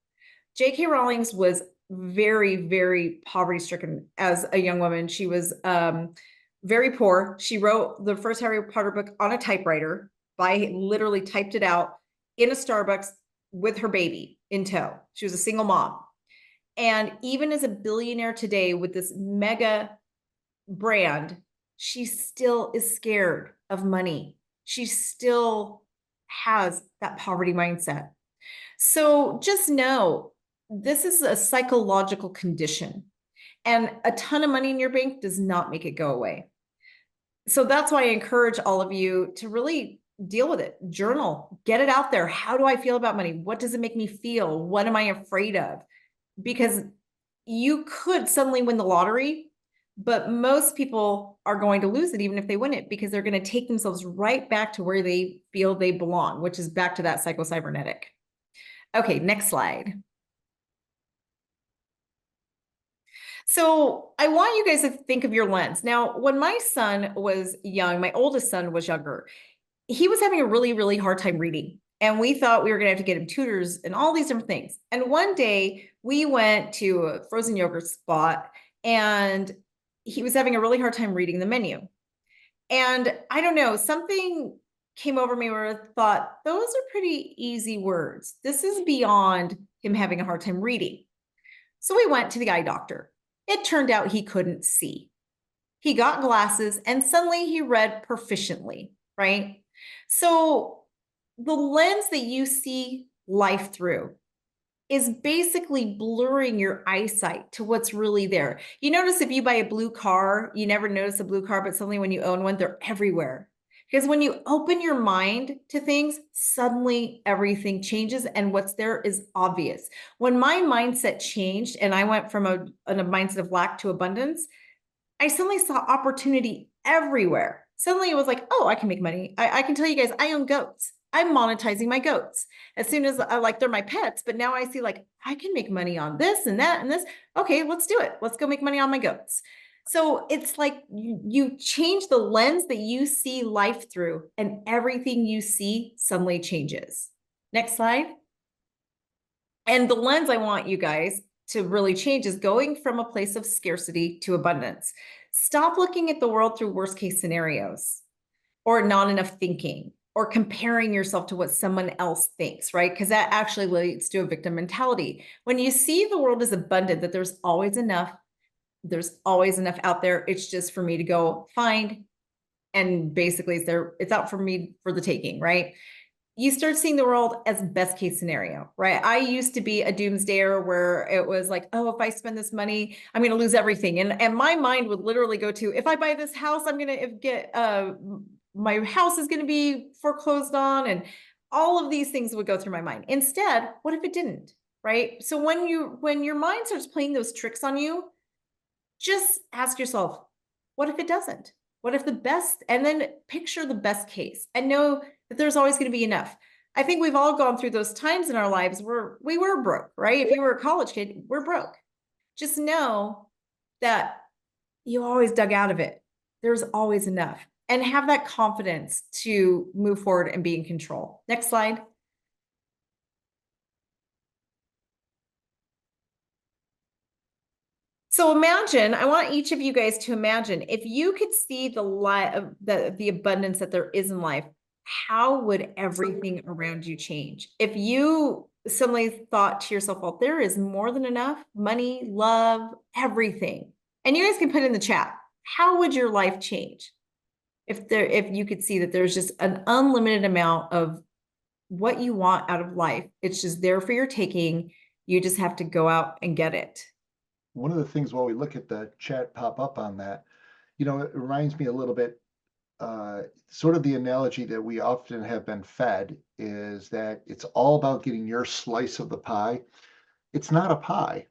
Speaker 3: J.K. Rowling's was very, very poverty stricken as a young woman. She was very poor. She wrote the first Harry Potter book on a typewriter. Literally typed it out in a Starbucks with her baby in tow. She was a single mom. And even as a billionaire today with this mega brand, she still is scared of money. She still has that poverty mindset. So just know this is a psychological condition, and a ton of money in your bank does not make it go away. So that's why I encourage all of you to really deal with it. Journal, get it out there. How do I feel about money? What does it make me feel? What am I afraid of? Because you could suddenly win the lottery, but most people are going to lose it even if they win it, because they're going to take themselves right back to where they feel they belong, which is back to that psycho-cybernetic. Okay, next slide. So I want you guys to think of your lens. Now, when my son was young, my oldest son was younger, he was having a really, really hard time reading. And we thought we were going to have to get him tutors and all these different things. And one day we went to a frozen yogurt spot, and he was having a really hard time reading the menu. And I don't know, something came over me where I thought, those are pretty easy words. This is beyond him having a hard time reading. So we went to the eye doctor. It turned out he couldn't see. He got glasses and suddenly he read proficiently, right? So the lens that you see life through is basically blurring your eyesight to what's really there. You notice if you buy a blue car, you never notice a blue car, but suddenly when you own one, they're everywhere. Because when you open your mind to things, suddenly everything changes and what's there is obvious. When my mindset changed and I went from a mindset of lack to abundance, I suddenly saw opportunity everywhere. Suddenly it was like, oh, I can make money. I can tell you guys, I own goats. I'm monetizing my goats. As soon as they're my pets, but now I see like, I can make money on this and that and this. Okay, let's do it. Let's go make money on my goats. So it's like you change the lens that you see life through, and everything you see suddenly changes. Next slide. And the lens I want you guys to really change is going from a place of scarcity to abundance. Stop looking at the world through worst case scenarios or not enough thinking or comparing yourself to what someone else thinks, right? Because that actually leads to a victim mentality. When you see the world as abundant, that there's always enough out there. It's just for me to go find, and basically it's out for me for the taking, right? You start seeing the world as best case scenario, right? I used to be a doomsdayer where it was like, oh, if I spend this money, I'm going to lose everything. And my mind would literally go to, if I buy this house, I'm going to get my house is going to be foreclosed on, and all of these things would go through my mind. Instead, what if it didn't? Right? So when your mind starts playing those tricks on you, just ask yourself, what if it doesn't? What if the best, and then picture the best case and know that there's always going to be enough. I think we've all gone through those times in our lives where we were broke, right? If you were a college kid, we're broke. Just know that you always dug out of it. There's always enough, and have that confidence to move forward and be in control. Next slide. So imagine, I want each of you guys to imagine, if you could see the abundance that there is in life, how would everything around you change? If you suddenly thought to yourself, well, there is more than enough money, love, everything. And you guys can put in the chat, how would your life change? If you could see that there's just an unlimited amount of what you want out of life. It's just there for your taking. You just have to go out and get it.
Speaker 2: One of the things while we look at the chat pop up on that, you know, it reminds me a little bit, sort of the analogy that we often have been fed is that it's all about getting your slice of the pie. It's not a pie.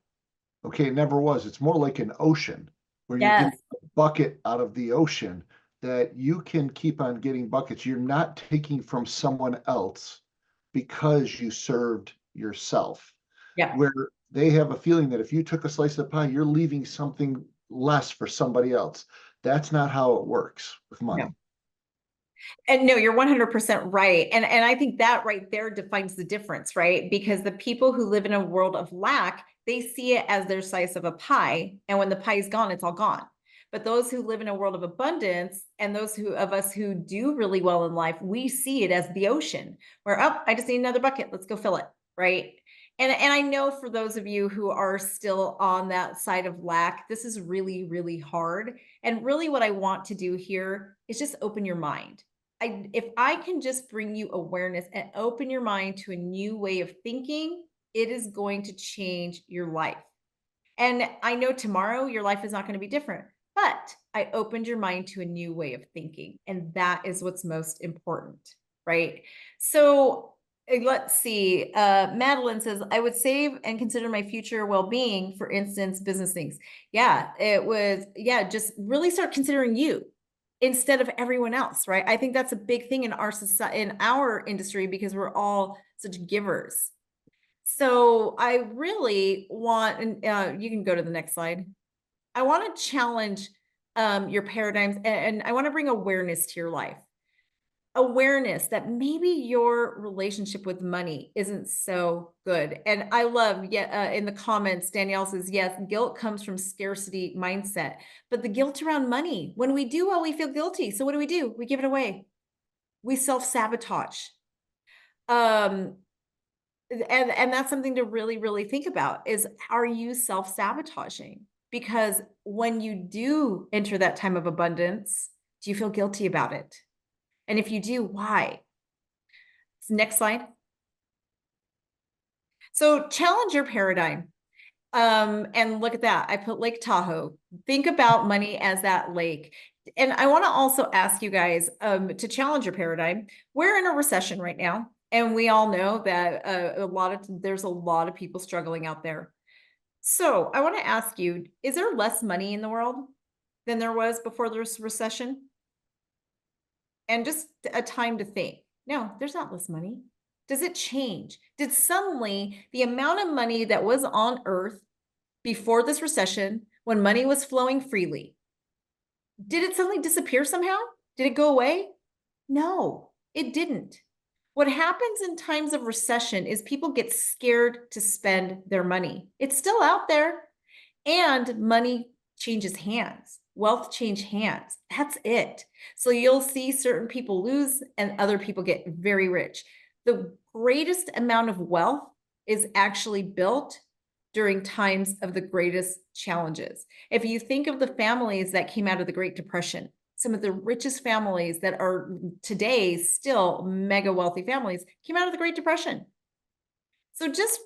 Speaker 2: Okay, it never was. It's more like an ocean where you're
Speaker 3: Yes.
Speaker 2: getting a bucket out of the ocean that you can keep on getting buckets. You're not taking from someone else because you served yourself.
Speaker 3: Yeah.
Speaker 2: Where they have a feeling that if you took a slice of the pie, you're leaving something less for somebody else. That's not how it works with money.
Speaker 3: No. And no, you're 100% right. And I think that right there defines the difference, right? Because the people who live in a world of lack, they see it as their slice of a pie. And when the pie is gone, it's all gone. But those who live in a world of abundance, and those of us who do really well in life, we see it as the ocean where, oh, I just need another bucket. Let's go fill it. Right. And I know for those of you who are still on that side of lack, this is really, really hard. And really what I want to do here is just open your mind. If I can just bring you awareness and open your mind to a new way of thinking, it is going to change your life. And I know tomorrow your life is not going to be different, but I opened your mind to a new way of thinking. And that is what's most important, right? So let's see. Madeline says, I would save and consider my future well-being, for instance, business things. Yeah, it was, yeah, just really start considering you instead of everyone else, right? I think that's a big thing in our society, in our industry, because we're all such givers. So I really want, and you can go to the next slide. I want to challenge your paradigms, and I want to bring awareness to your life. Awareness that maybe your relationship with money isn't so good. And I love, in the comments, Danielle says, yes, guilt comes from scarcity mindset, but the guilt around money, when we do well, we feel guilty. So what do? We give it away. We self-sabotage. And that's something to really, really think about is, are you self-sabotaging? Because when you do enter that time of abundance, do you feel guilty about it? And if you do, why? Next slide. So challenge your paradigm. And look at that. I put Lake Tahoe. Think about money as that lake. And I want to also ask you guys to challenge your paradigm. We're in a recession right now. And we all know that there's a lot of people struggling out there. So I want to ask you, is there less money in the world than there was before this recession? And just a time to think. No, there's not less money. Does it change? Did suddenly the amount of money that was on earth before this recession, when money was flowing freely, did it suddenly disappear somehow? Did it go away? No, it didn't. What happens in times of recession is people get scared to spend their money. It's still out there, and money changes hands. Wealth change hands. That's it. So you'll see certain people lose and other people get very rich. The greatest amount of wealth is actually built during times of the greatest challenges. If you think of the families that came out of the Great Depression, some of the richest families that are today still mega wealthy families came out of the Great Depression. So just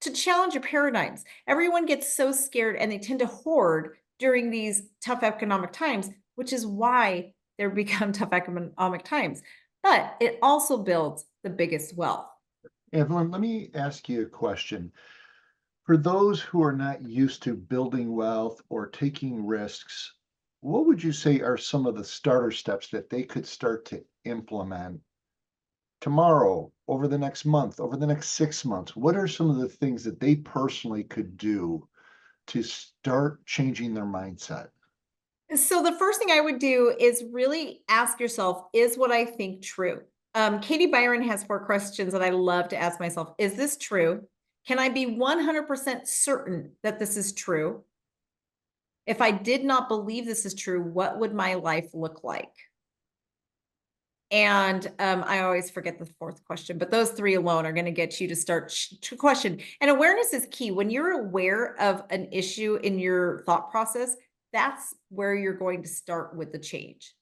Speaker 3: to challenge your paradigms, everyone gets so scared and they tend to hoard during these tough economic times, which is why there become tough economic times, but it also builds the biggest wealth.
Speaker 2: Evelyn, let me ask you a question. For those who are not used to building wealth or taking risks, what would you say are some of the starter steps that they could start to implement tomorrow, over the next month, over the next 6 months? What are some of the things that they personally could do to start changing their mindset?
Speaker 3: So the first thing I would do is really ask yourself, is what I think true? Katie Byron has 4 questions that I love to ask myself. Is this true? Can I be 100% certain that this is true? If I did not believe this is true, what would my life look like? And I always forget the 4th question, but those 3 alone are going to get you to start to question. And awareness is key. When you're aware of an issue in your thought process, that's where you're going to start with the change.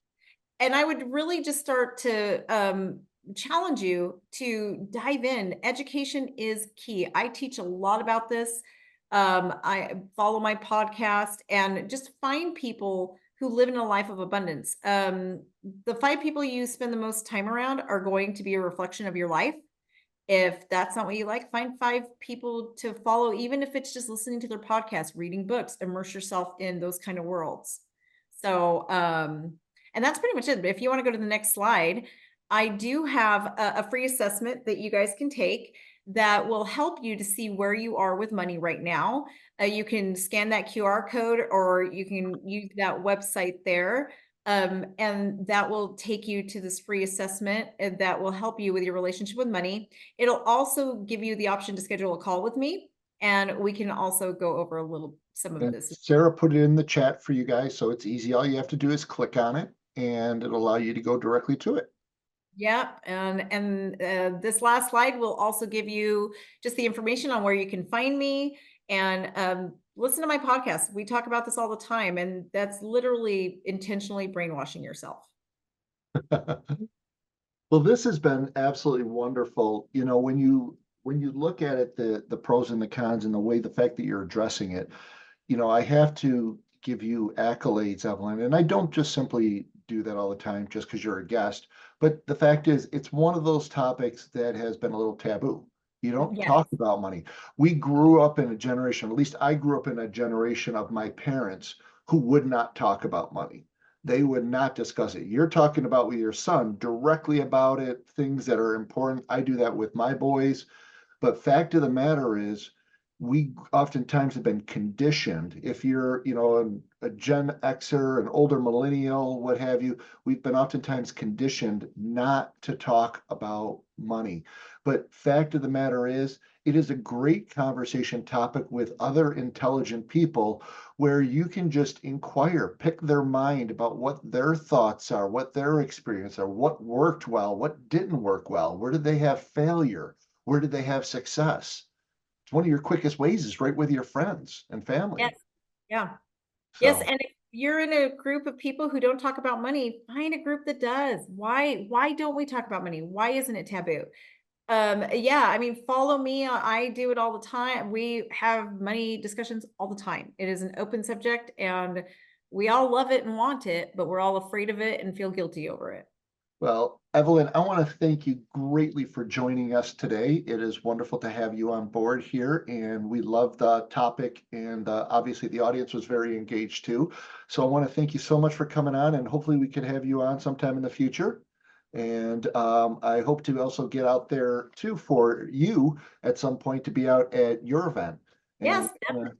Speaker 3: And I would really just start to challenge you to dive in. Education is key. I teach a lot about this. I follow my podcast and just find people who live in a life of abundance. The 5 people you spend the most time around are going to be a reflection of your life. If that's not what you like, find 5 people to follow, even if it's just listening to their podcast, reading books, immerse yourself in those kind of worlds. So, and that's pretty much it. But if you want to go to the next slide, I do have a free assessment that you guys can take that will help you to see where you are with money right now. You can scan that QR code or you can use that website there. And that will take you to this free assessment that will help you with your relationship with money. It'll also give you the option to schedule a call with me, and we can also go over a little some of
Speaker 2: And
Speaker 3: this.
Speaker 2: Sarah put it in the chat for you guys, so it's easy. All you have to do is click on it and it'll allow you to go directly to it.
Speaker 3: Yeah, and this last slide will also give you just the information on where you can find me and listen to my podcast. We talk about this all the time, and that's literally intentionally brainwashing yourself.
Speaker 2: Well, this has been absolutely wonderful. You know, when you look at it, the pros and the cons and the fact that you're addressing it, you know, I have to give you accolades, Evelyn, and I don't just simply do that all the time just because you're a guest. But the fact is, it's one of those topics that has been a little taboo. You don't
Speaker 3: Yes.
Speaker 2: talk about money. We grew up in a generation, at least I grew up in a generation of my parents who would not talk about money. They would not discuss it. You're talking about with your son directly about it, things that are important. I do that with my boys. But fact of the matter is, we oftentimes have been conditioned. If you're, you know, a Gen Xer, an older millennial, what have you, we've been oftentimes conditioned not to talk about money. But fact of the matter is, it is a great conversation topic with other intelligent people where you can just inquire, pick their mind about what their thoughts are, what their experience are, what worked well, what didn't work well, where did they have failure, where did they have success. It's one of your quickest ways is right with your friends and family.
Speaker 3: Yes. Yeah. Yes,
Speaker 2: So,
Speaker 3: and if you're in a group of people who don't talk about money, find a group that does. Why don't we talk about money? Why isn't it taboo? Yeah, I mean, follow me. I do it all the time. We have money discussions all the time. It is an open subject and we all love it and want it, but we're all afraid of it and feel guilty over it.
Speaker 2: well, Evelyn, I want to thank you greatly for joining us today. It is wonderful to have you on board here, and we love the topic, and obviously the audience was very engaged too. So I want to thank you so much for coming on, and hopefully we can have you on sometime in the future. And I hope to also get out there too for you at some point to be out at your event. And
Speaker 3: Yes, definitely.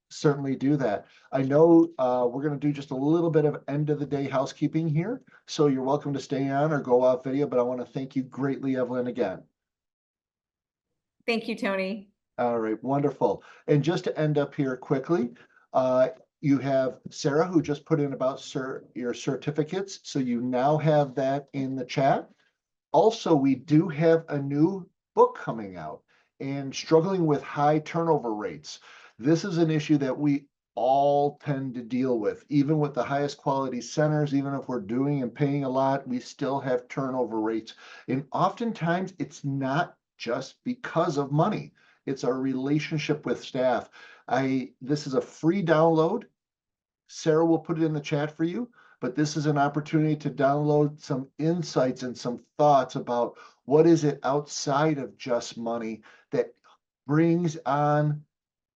Speaker 2: certainly do that. I know we're going to do just a little bit of end of the day housekeeping here. So you're welcome to stay on or go off video, but I want to thank you greatly, Evelyn, again.
Speaker 3: Thank you, Tony.
Speaker 2: All right, wonderful. And just to end up here quickly, you have Sarah who just put in about your certificates. So you now have that in the chat. Also, we do have a new book coming out, and struggling with high turnover rates. This is an issue that we all tend to deal with, even with the highest quality centers. Even if we're doing and paying a lot, we still have turnover rates. And oftentimes it's not just because of money. It's our relationship with staff. This is a free download. Sarah will put it in the chat for you. but this is an opportunity to download some insights and some thoughts about what is it outside of just money that brings on,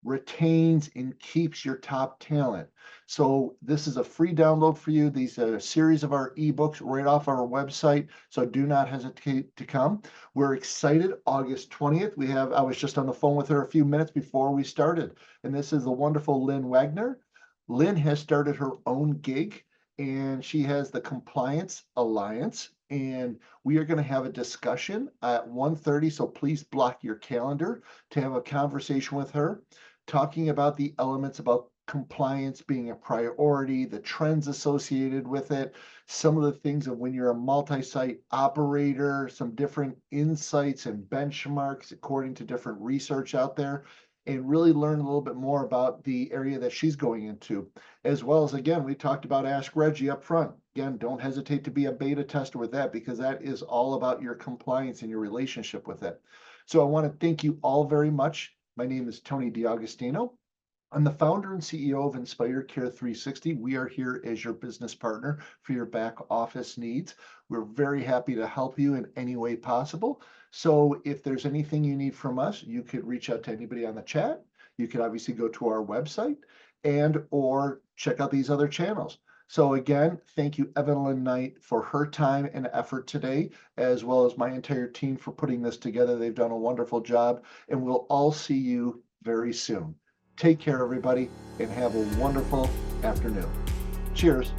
Speaker 2: retains, and keeps your top talent. So this is a free download for you. These are a series of our ebooks right off our website, so do not hesitate to come. We're excited. August 20th, I was just on the phone with her a few minutes before we started, and this is the wonderful Lynn Wagner. Lynn has started her own gig, and she has the Compliance Alliance, and we are going to have a discussion at 1:30, so please block your calendar to have a conversation with her, talking about the elements about compliance being a priority, the trends associated with it, some of the things of when you're a multi-site operator, some different insights and benchmarks according to different research out there, and really learn a little bit more about the area that she's going into. As well as, again, we talked about Ask Reggie up front. Again, don't hesitate to be a beta tester with that, because that is all about your compliance and your relationship with it. So I want to thank you all very much. My name is Tony D'Agostino. I'm the founder and CEO of Inspire Care 360. We are here as your business partner for your back office needs. We're very happy to help you in any way possible. So if there's anything you need from us, you could reach out to anybody on the chat. You could obviously go to our website or check out these other channels. So again, thank you, Evelyn Knight, for her time and effort today, as well as my entire team for putting this together. They've done a wonderful job, and we'll all see you very soon. Take care, everybody, and have a wonderful afternoon. Cheers.